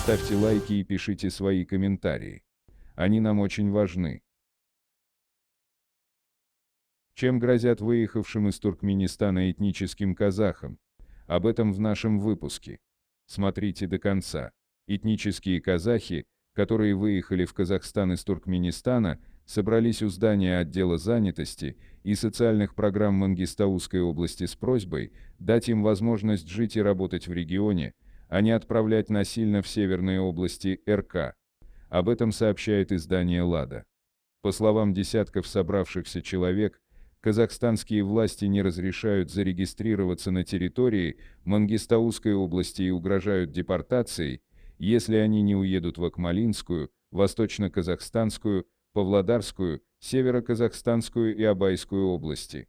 Ставьте лайки и пишите свои комментарии. Они нам очень важны. Чем грозят выехавшим из Туркменистана этническим казахам? Об этом в нашем выпуске. Смотрите до конца. Этнические казахи, которые выехали в Казахстан из Туркменистана, собрались у здания отдела занятости и социальных программ Мангистауской области с просьбой дать им возможность жить и работать в регионе, а не отправлять насильно в северные области РК. Об этом сообщает издание «Лада». По словам десятков собравшихся человек, казахстанские власти не разрешают зарегистрироваться на территории Мангистауской области и угрожают депортацией, если они не уедут в Акмолинскую, Восточно-Казахстанскую, Павлодарскую, Северо-Казахстанскую и Абайскую области.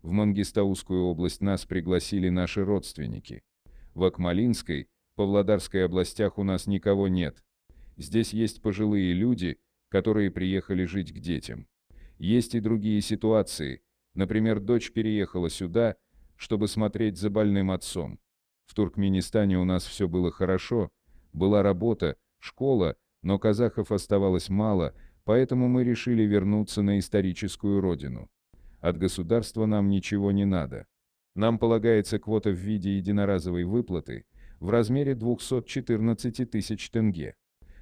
В Мангистаускую область нас пригласили наши родственники. В Акмолинской, Павлодарской областях у нас никого нет. Здесь есть пожилые люди, которые приехали жить к детям. Есть и другие ситуации. Например, дочь переехала сюда, чтобы смотреть за больным отцом. В Туркменистане у нас все было хорошо, была работа, школа, но казахов оставалось мало, поэтому мы решили вернуться на историческую родину. От государства нам ничего не надо. Нам полагается квота в виде единоразовой выплаты в размере 214 тысяч тенге.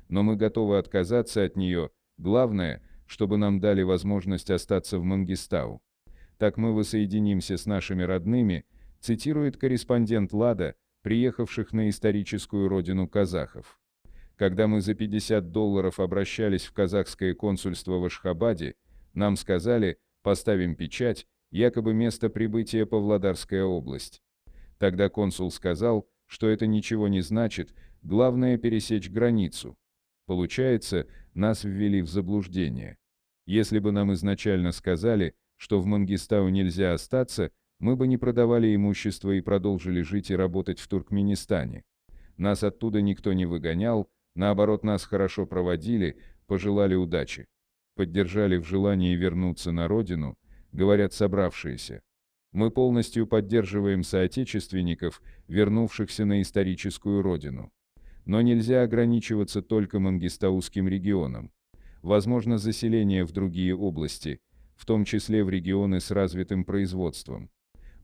Но мы готовы отказаться от нее, главное, чтобы нам дали возможность остаться в Мангистау. Так мы воссоединимся с нашими родными, цитирует корреспондент «Лада», приехавших на историческую родину казахов. Когда мы за $50 обращались в казахское консульство в Ашхабаде, нам сказали, поставим печать, якобы место прибытия Павлодарская область. Тогда консул сказал, что это ничего не значит, главное пересечь границу. Получается, нас ввели в заблуждение. Если бы нам изначально сказали, что в Мангистау нельзя остаться, мы бы не продавали имущество и продолжили жить и работать в Туркменистане. Нас оттуда никто не выгонял, наоборот, нас хорошо проводили, пожелали удачи. Поддержали в желании вернуться на родину, говорят собравшиеся. Мы полностью поддерживаем соотечественников, вернувшихся на историческую родину. Но нельзя ограничиваться только Мангистауским регионом. Возможно заселение в другие области, в том числе в регионы с развитым производством.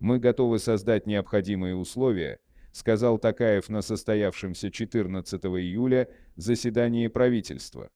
Мы готовы создать необходимые условия, сказал Токаев на состоявшемся 14 июля заседании правительства.